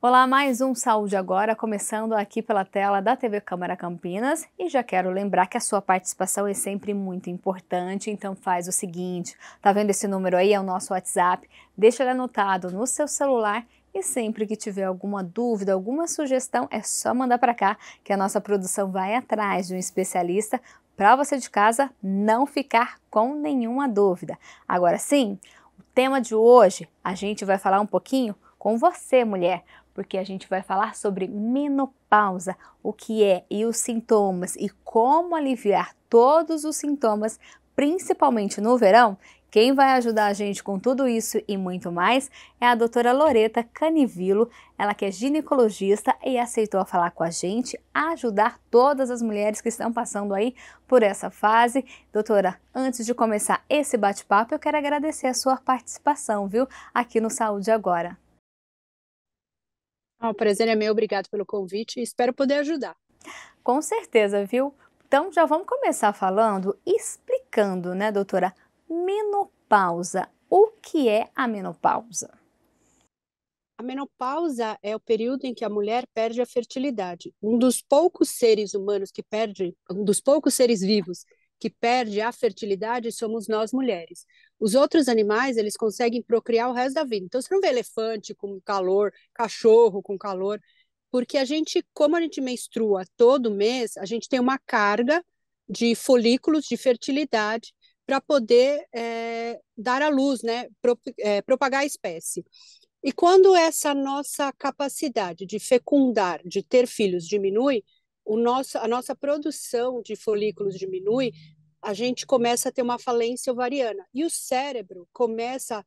Olá, mais um Saúde Agora, começando aqui pela tela da TV Câmara Campinas, e já quero lembrar que a sua participação é sempre muito importante, então faz o seguinte, tá vendo esse número aí? É o nosso WhatsApp, deixa ele anotado no seu celular e sempre que tiver alguma dúvida, alguma sugestão, é só mandar para cá que a nossa produção vai atrás de um especialista para você de casa não ficar com nenhuma dúvida. Agora sim, o tema de hoje a gente vai falar um pouquinho com você, mulher, porque a gente vai falar sobre menopausa, o que é e os sintomas e como aliviar todos os sintomas, principalmente no verão. Quem vai ajudar a gente com tudo isso e muito mais é a doutora Loreta Canivilo, ela que é ginecologista e aceitou falar com a gente, ajudar todas as mulheres que estão passando aí por essa fase. Doutora, antes de começar esse bate-papo, eu quero agradecer a sua participação, viu, aqui no Saúde Agora. O prazer é meu, obrigado pelo convite e espero poder ajudar. Com certeza, viu? Então já vamos começar falando, explicando, né, doutora, menopausa. O que é a menopausa? A menopausa é o período em que a mulher perde a fertilidade. Um dos poucos seres humanos que perde, um dos poucos seres vivos que perde a fertilidade somos nós mulheres. Os outros animais, eles conseguem procriar o resto da vida. Então você não vê elefante com calor, cachorro com calor, porque como a gente menstrua todo mês, a gente tem uma carga de folículos de fertilidade para poder dar à luz, né, propagar a espécie. E quando essa nossa capacidade de fecundar, de ter filhos diminui, a nossa produção de folículos diminui, a gente começa a ter uma falência ovariana. E o cérebro começa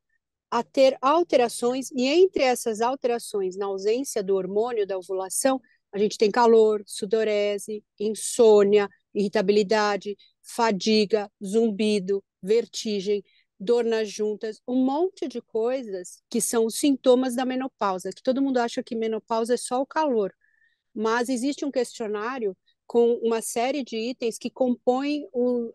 a ter alterações, e entre essas alterações, na ausência do hormônio da ovulação, a gente tem calor, sudorese, insônia, irritabilidade, fadiga, zumbido, vertigem, dor nas juntas, um monte de coisas que são os sintomas da menopausa, que todo mundo acha que menopausa é só o calor, mas existe um questionário com uma série de itens que compõem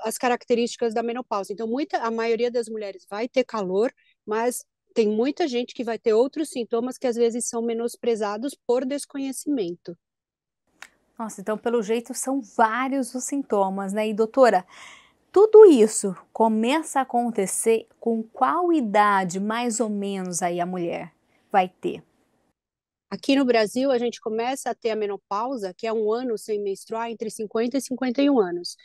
as características da menopausa. Então, a maioria das mulheres vai ter calor, mas tem muita gente que vai ter outros sintomas que às vezes são menosprezados por desconhecimento. Nossa, então pelo jeito são vários os sintomas, né? E doutora, tudo isso começa a acontecer com qual idade mais ou menos aí a mulher vai ter? Aqui no Brasil, a gente começa a ter a menopausa, que é um ano sem menstruar, entre 50 e 51 anos.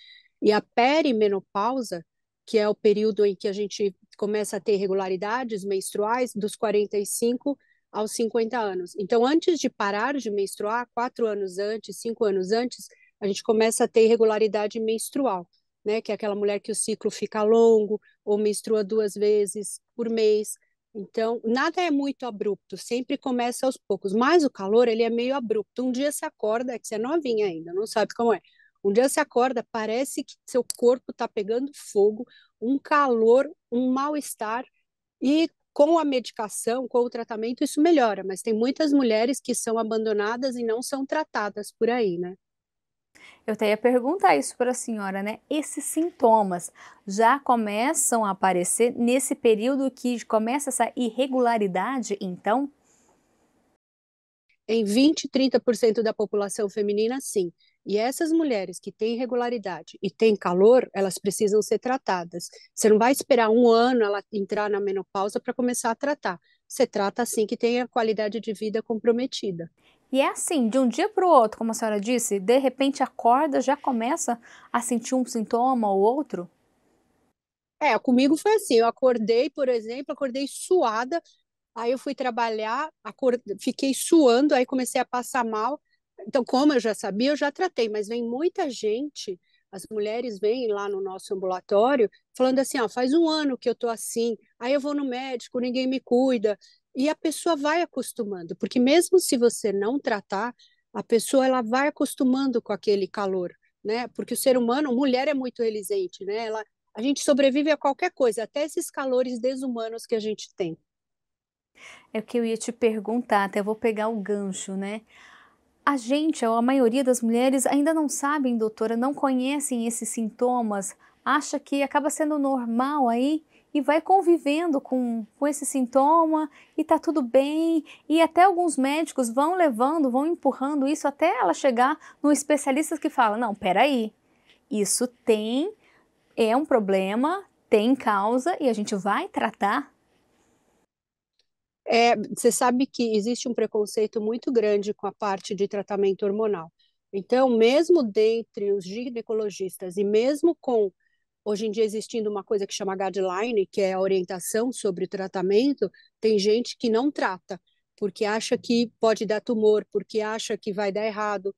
E a perimenopausa, que é o período em que a gente começa a ter irregularidades menstruais, dos 45 aos 50 anos. Então, antes de parar de menstruar, 4 anos antes, 5 anos antes, a gente começa a ter irregularidade menstrual, né? Que é aquela mulher que o ciclo fica longo, ou menstrua 2 vezes por mês. Então, nada é muito abrupto, sempre começa aos poucos, mas o calor, ele é meio abrupto. Um dia você acorda, é que você é novinha ainda, não sabe como é. Um dia você acorda, parece que seu corpo está pegando fogo, um calor, um mal-estar, e com a medicação, com o tratamento, isso melhora, mas tem muitas mulheres que são abandonadas e não são tratadas por aí, né? Eu até ia perguntar isso para a senhora, né? Esses sintomas já começam a aparecer nesse período que começa essa irregularidade, então? Em 20, 30% da população feminina, sim. E essas mulheres que têm irregularidade e têm calor, elas precisam ser tratadas. Você não vai esperar um ano ela entrar na menopausa para começar a tratar. Você trata assim que tem a qualidade de vida comprometida. E é assim, de um dia para o outro, como a senhora disse, de repente acorda, já começa a sentir um sintoma ou outro? Comigo foi assim, eu acordei, por exemplo, acordei suada, aí eu fui trabalhar, fiquei suando, aí comecei a passar mal. Então, como eu já sabia, eu já tratei, mas vem muita gente, as mulheres vêm lá no nosso ambulatório, falando assim, ó, faz um ano que eu tô assim, aí eu vou no médico, ninguém me cuida, e a pessoa vai acostumando, porque mesmo se você não tratar, a pessoa ela vai acostumando com aquele calor, né? Porque o ser humano, mulher é muito resiliente, né? A gente sobrevive a qualquer coisa, até esses calores desumanos que a gente tem. É o que eu ia te perguntar, até vou pegar o gancho, né? A gente, ou a maioria das mulheres, ainda não sabem, doutora, não conhecem esses sintomas, acha que acaba sendo normal aí e vai convivendo com esse sintoma e tá tudo bem, e até alguns médicos vão levando, vão empurrando isso até ela chegar no especialista que fala, não, peraí, isso é um problema, tem causa e a gente vai tratar. Você sabe que existe um preconceito muito grande com a parte de tratamento hormonal. Então, mesmo dentre os ginecologistas e mesmo com hoje em dia existindo uma coisa que chama guideline, que é a orientação sobre o tratamento, tem gente que não trata, porque acha que pode dar tumor, porque acha que vai dar errado.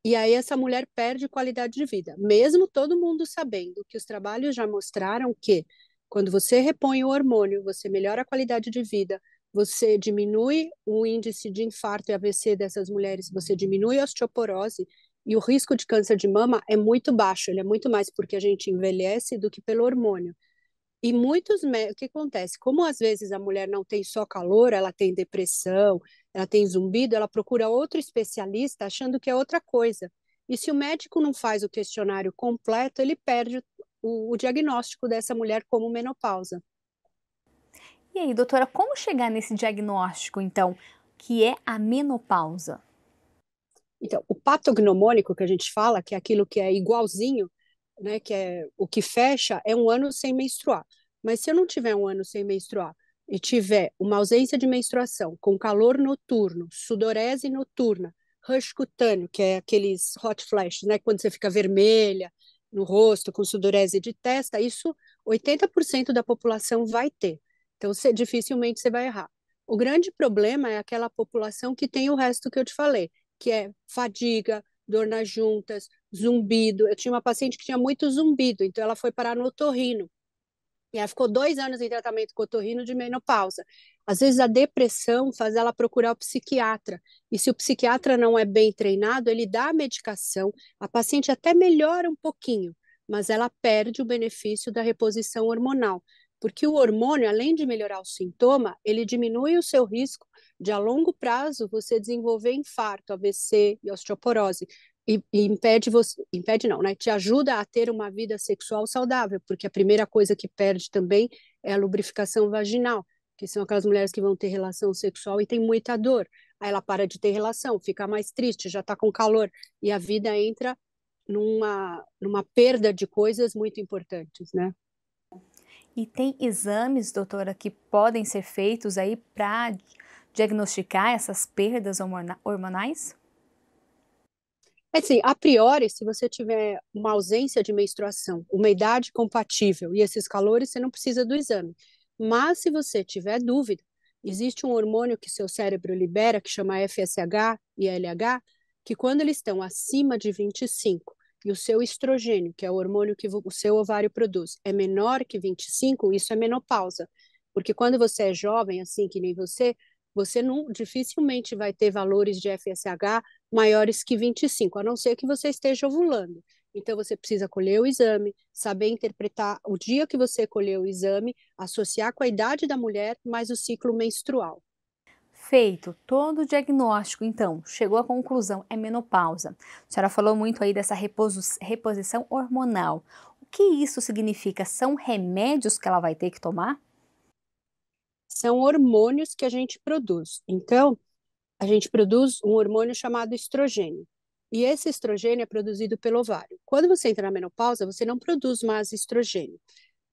E aí essa mulher perde qualidade de vida, mesmo todo mundo sabendo que os trabalhos já mostraram que quando você repõe o hormônio, você melhora a qualidade de vida, você diminui o índice de infarto e AVC dessas mulheres, você diminui a osteoporose e o risco de câncer de mama é muito baixo, ele é muito mais porque a gente envelhece do que pelo hormônio. E o que acontece? Como às vezes a mulher não tem só calor, ela tem depressão, ela tem zumbido, ela procura outro especialista achando que é outra coisa. E se o médico não faz o questionário completo, ele perde o diagnóstico dessa mulher como menopausa. E aí, doutora, como chegar nesse diagnóstico, então, que é a menopausa? Então, o patognomônico que a gente fala, que é aquilo que é igualzinho, né, que é o que fecha, é um ano sem menstruar. Mas se eu não tiver um ano sem menstruar e tiver uma ausência de menstruação, com calor noturno, sudorese noturna, rush cutâneo, que é aqueles hot flashes, né, quando você fica vermelha no rosto, com sudorese de testa, isso 80% da população vai ter. Então, dificilmente você vai errar. O grande problema é aquela população que tem o resto que eu te falei, que é fadiga, dor nas juntas, zumbido. Eu tinha uma paciente que tinha muito zumbido, então ela foi parar no otorrino. E ela ficou 2 anos em tratamento com otorrino de menopausa. Às vezes a depressão faz ela procurar o psiquiatra. E se o psiquiatra não é bem treinado, ele dá a medicação, a paciente até melhora um pouquinho, mas ela perde o benefício da reposição hormonal. Porque o hormônio, além de melhorar o sintoma, ele diminui o seu risco de, a longo prazo, você desenvolver infarto, AVC e osteoporose e impede você, impede não, né? Te ajuda a ter uma vida sexual saudável, porque a primeira coisa que perde também é a lubrificação vaginal, que são aquelas mulheres que vão ter relação sexual e tem muita dor. Aí ela para de ter relação, fica mais triste, já está com calor, e a vida entra numa perda de coisas muito importantes, né? E tem exames, doutora, que podem ser feitos aí para diagnosticar essas perdas hormonais? Assim, a priori, se você tiver uma ausência de menstruação, uma idade compatível e esses calores, você não precisa do exame. Mas se você tiver dúvida, existe um hormônio que seu cérebro libera, que chama FSH e LH, que quando eles estão acima de 25 e o seu estrogênio, que é o hormônio que o seu ovário produz, é menor que 25, isso é menopausa. Porque quando você é jovem, assim que nem você não, dificilmente vai ter valores de FSH maiores que 25, a não ser que você esteja ovulando. Então, você precisa colher o exame, saber interpretar o dia que você colheu o exame, associar com a idade da mulher, mais o ciclo menstrual. Feito todo o diagnóstico, então, chegou à conclusão, é menopausa. A senhora falou muito aí dessa reposição hormonal. O que isso significa? São remédios que ela vai ter que tomar? São hormônios que a gente produz. Então, a gente produz um hormônio chamado estrogênio. E esse estrogênio é produzido pelo ovário. Quando você entra na menopausa, você não produz mais estrogênio.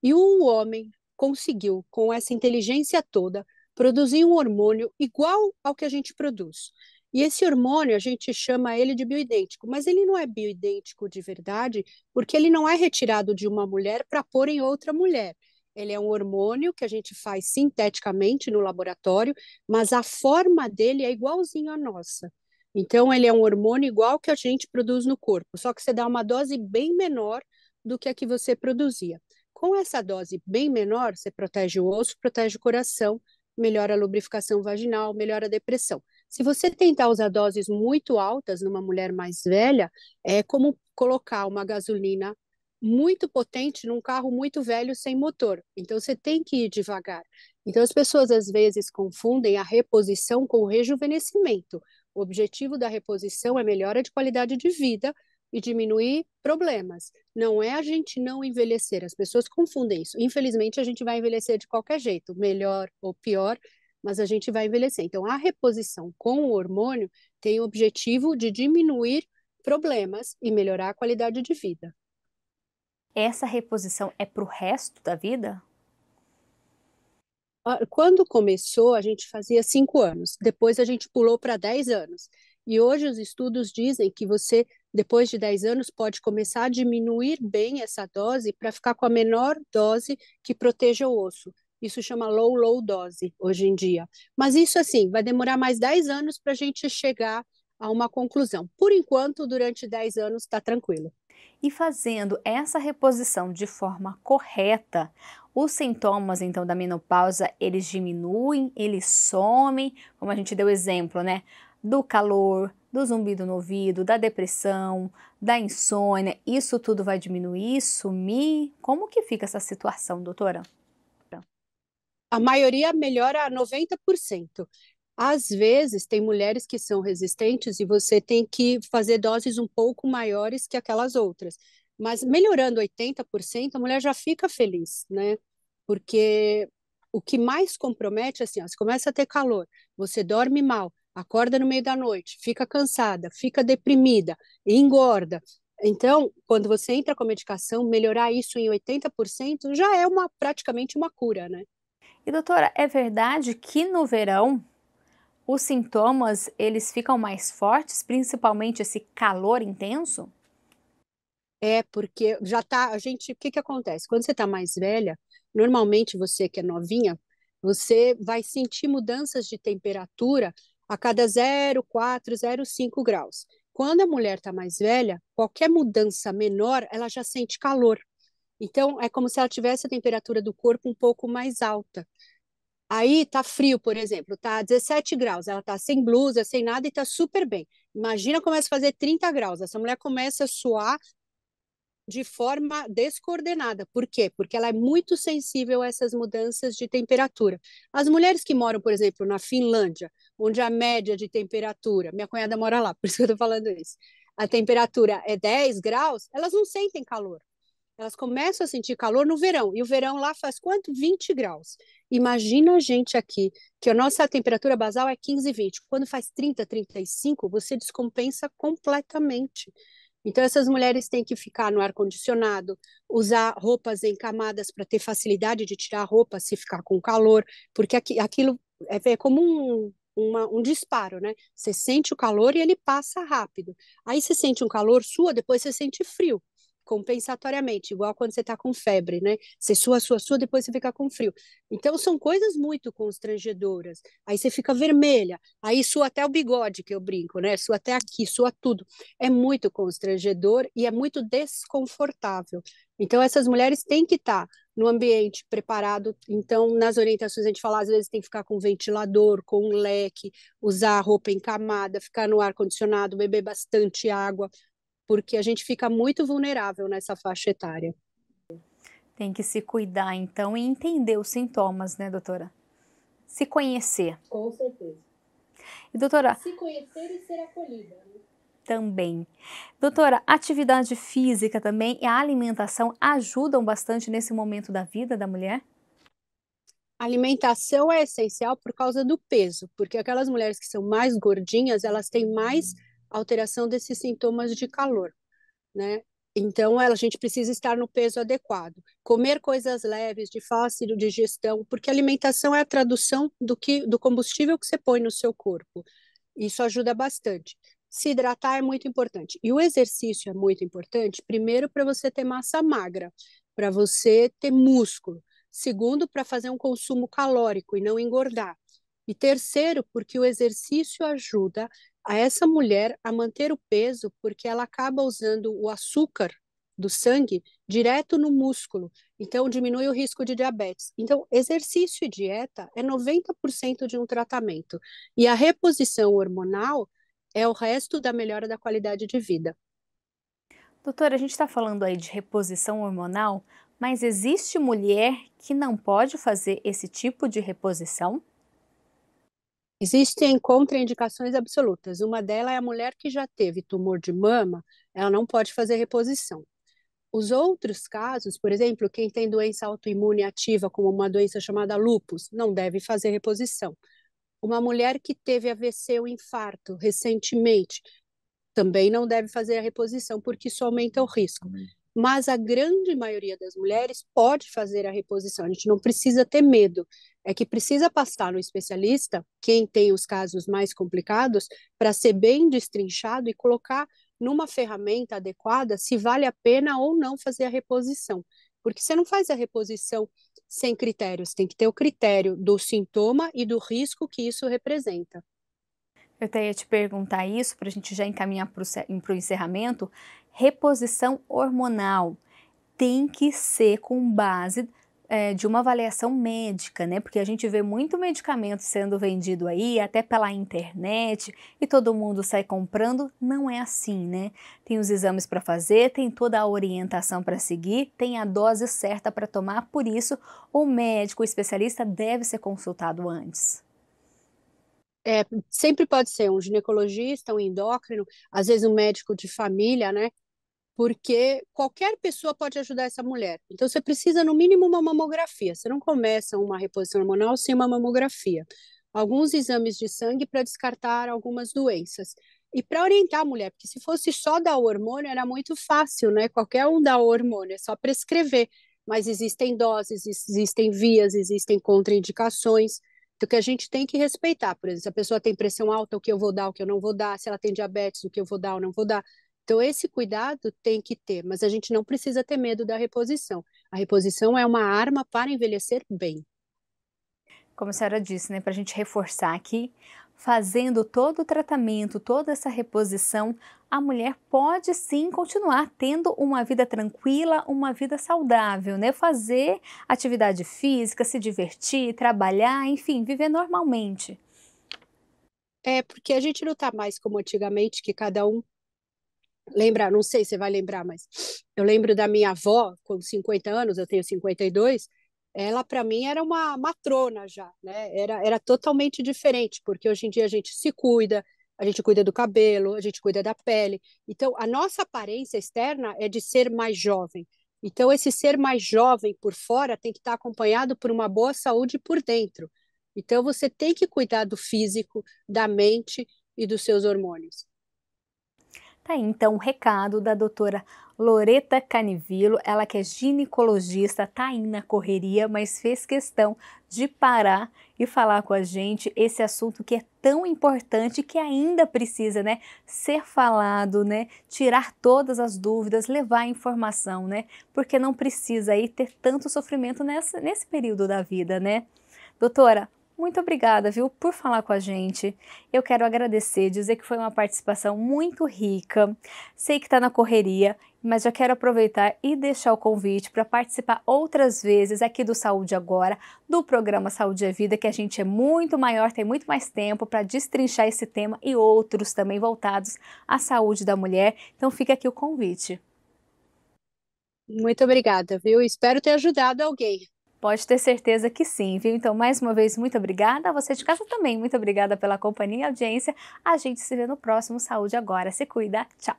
E um homem conseguiu, com essa inteligência toda, produzir um hormônio igual ao que a gente produz. E esse hormônio, a gente chama ele de bioidêntico, mas ele não é bioidêntico de verdade, porque ele não é retirado de uma mulher para pôr em outra mulher. Ele é um hormônio que a gente faz sinteticamente no laboratório, mas a forma dele é igualzinho à nossa. Então, ele é um hormônio igual que a gente produz no corpo, só que você dá uma dose bem menor do que a que você produzia. Com essa dose bem menor, você protege o osso, protege o coração, melhora a lubrificação vaginal, melhora a depressão. Se você tentar usar doses muito altas numa mulher mais velha, é como colocar uma gasolina muito potente num carro muito velho sem motor. Então você tem que ir devagar. Então as pessoas às vezes confundem a reposição com o rejuvenescimento. O objetivo da reposição é melhora de qualidade de vida, e diminuir problemas. Não é a gente não envelhecer, as pessoas confundem isso. Infelizmente, a gente vai envelhecer de qualquer jeito, melhor ou pior, mas a gente vai envelhecer. Então, a reposição com o hormônio tem o objetivo de diminuir problemas e melhorar a qualidade de vida. Essa reposição é para o resto da vida? Quando começou, a gente fazia 5 anos, depois a gente pulou para 10 anos. E hoje os estudos dizem que você, depois de 10 anos, pode começar a diminuir bem essa dose para ficar com a menor dose que proteja o osso. Isso chama low dose hoje em dia. Mas isso, assim, vai demorar mais 10 anos para a gente chegar a uma conclusão. Por enquanto, durante 10 anos, está tranquilo. E fazendo essa reposição de forma correta, os sintomas então da menopausa, eles diminuem, eles somem, como a gente deu exemplo, né? Do calor, do zumbido no ouvido, da depressão, da insônia, isso tudo vai diminuir, sumir? Como que fica essa situação, doutora? A maioria melhora a 90%. Às vezes, tem mulheres que são resistentes e você tem que fazer doses um pouco maiores que aquelas outras. Mas melhorando 80%, a mulher já fica feliz, né? Porque o que mais compromete, assim, ó, você começa a ter calor, você dorme mal, acorda no meio da noite, fica cansada, fica deprimida, engorda. Então, quando você entra com a medicação, melhorar isso em 80% já é praticamente uma cura, né? E doutora, é verdade que no verão os sintomas eles ficam mais fortes, principalmente esse calor intenso? É, porque já tá, o que que acontece? Quando você tá mais velha, normalmente você que é novinha, você vai sentir mudanças de temperatura a cada 0,4, 0,5 graus. Quando a mulher tá mais velha, qualquer mudança menor, ela já sente calor. Então, é como se ela tivesse a temperatura do corpo um pouco mais alta. Aí tá frio, por exemplo, tá 17 graus, ela tá sem blusa, sem nada e tá super bem. Imagina começa a fazer 30 graus, essa mulher começa a suar de forma descoordenada. Por quê? Porque ela é muito sensível a essas mudanças de temperatura. As mulheres que moram, por exemplo, na Finlândia, onde a média de temperatura, minha cunhada mora lá, por isso que eu estou falando isso, a temperatura é 10 graus, elas não sentem calor. Elas começam a sentir calor no verão, e o verão lá faz quanto? 20 graus. Imagina a gente aqui, que a nossa temperatura basal é 15, 20. Quando faz 30, 35, você descompensa completamente. Então, essas mulheres têm que ficar no ar-condicionado, usar roupas em camadas para ter facilidade de tirar a roupa se ficar com calor, porque aquilo é como um disparo, né? Você sente o calor e ele passa rápido. Aí você sente um calor, sua, depois você sente frio compensatoriamente, igual quando você está com febre, né? Você sua, depois você fica com frio. Então, são coisas muito constrangedoras. Aí você fica vermelha, aí sua até o bigode, que eu brinco, né? Sua até aqui, sua tudo. É muito constrangedor e é muito desconfortável. Então, essas mulheres têm que estar no ambiente preparado. Então, nas orientações a gente fala, às vezes tem que ficar com ventilador, com um leque, usar roupa em camada, ficar no ar-condicionado, beber bastante água, porque a gente fica muito vulnerável nessa faixa etária. Tem que se cuidar então e entender os sintomas, né, doutora? Se conhecer. Com certeza. E doutora, Se conhecer e ser acolhida. também. Doutora, atividade física também e a alimentação ajudam bastante nesse momento da vida da mulher? A alimentação é essencial por causa do peso, porque aquelas mulheres que são mais gordinhas, elas têm mais alteração desses sintomas de calor, né? Então, a gente precisa estar no peso adequado. Comer coisas leves, de fácil digestão, porque a alimentação é a tradução do combustível que você põe no seu corpo. Isso ajuda bastante. Se hidratar é muito importante. E o exercício é muito importante, primeiro, para você ter massa magra, para você ter músculo. Segundo, para fazer um consumo calórico e não engordar. E terceiro, porque o exercício ajuda a essa mulher a manter o peso, porque ela acaba usando o açúcar do sangue direto no músculo. Então, diminui o risco de diabetes. Então, exercício e dieta é 90% de um tratamento. E a reposição hormonal é o resto da melhora da qualidade de vida. Doutora, a gente está falando aí de reposição hormonal, mas existe mulher que não pode fazer esse tipo de reposição? Existem contraindicações absolutas. Uma delas é a mulher que já teve tumor de mama, ela não pode fazer reposição. Os outros casos, por exemplo, quem tem doença autoimune ativa, como uma doença chamada lúpus, não deve fazer reposição. Uma mulher que teve AVC ou infarto recentemente, também não deve fazer a reposição, porque isso aumenta o risco. Mas a grande maioria das mulheres pode fazer a reposição. A gente não precisa ter medo. É que precisa passar no especialista, quem tem os casos mais complicados, para ser bem destrinchado e colocar numa ferramenta adequada se vale a pena ou não fazer a reposição. Porque você não faz a reposição sem critérios, tem que ter o critério do sintoma e do risco que isso representa. Eu até ia te perguntar isso para a gente já encaminhar para o encerramento. Reposição hormonal tem que ser com base de uma avaliação médica, né? Porque a gente vê muito medicamento sendo vendido aí, até pela internet, e todo mundo sai comprando. Não é assim, né? Tem os exames para fazer, tem toda a orientação para seguir, tem a dose certa para tomar, por isso o médico, o especialista deve ser consultado antes. Sempre pode ser um ginecologista, um endócrino, às vezes um médico de família, né? Porque qualquer pessoa pode ajudar essa mulher. Então, você precisa, no mínimo, uma mamografia. Você não começa uma reposição hormonal sem uma mamografia. Alguns exames de sangue para descartar algumas doenças. E para orientar a mulher, porque se fosse só dar o hormônio, era muito fácil, né? Qualquer um dá o hormônio, é só prescrever. Mas existem doses, existem vias, existem contraindicações. Então, que a gente tem que respeitar. Por exemplo, se a pessoa tem pressão alta, o que eu vou dar, o que eu não vou dar. Se ela tem diabetes, o que eu vou dar, ou não vou dar. Então, esse cuidado tem que ter, mas a gente não precisa ter medo da reposição. A reposição é uma arma para envelhecer bem. Como a senhora disse, né, para a gente reforçar aqui, fazendo todo o tratamento, toda essa reposição, a mulher pode sim continuar tendo uma vida tranquila, uma vida saudável, né? Fazer atividade física, se divertir, trabalhar, enfim, viver normalmente. Porque a gente não está mais como antigamente, que cada um lembra, não sei se você vai lembrar, mas eu lembro da minha avó, com 50 anos, eu tenho 52, ela para mim era uma matrona já, né? Era totalmente diferente, porque hoje em dia a gente cuida do cabelo, a gente cuida da pele. Então, a nossa aparência externa é de ser mais jovem. Então, esse ser mais jovem por fora tem que estar acompanhado por uma boa saúde por dentro. Então, você tem que cuidar do físico, da mente e dos seus hormônios. Tá aí, então, o recado da doutora Loreta Canivilo, ela que é ginecologista, tá aí na correria, mas fez questão de parar e falar com a gente esse assunto que é tão importante, que ainda precisa, né, ser falado, né, tirar todas as dúvidas, levar a informação, né, porque não precisa aí ter tanto sofrimento nesse período da vida, né. Doutora, muito obrigada, viu, por falar com a gente. Eu quero agradecer, dizer que foi uma participação muito rica. Sei que está na correria, mas já quero aproveitar e deixar o convite para participar outras vezes aqui do Saúde Agora, do programa Saúde é Vida, que a gente é muito maior, tem muito mais tempo para destrinchar esse tema e outros também voltados à saúde da mulher. Então fica aqui o convite. Muito obrigada, viu? Espero ter ajudado alguém. Pode ter certeza que sim, viu? Então, mais uma vez, muito obrigada. A você de casa também, muito obrigada pela companhia e audiência. A gente se vê no próximo Saúde Agora. Se cuida. Tchau!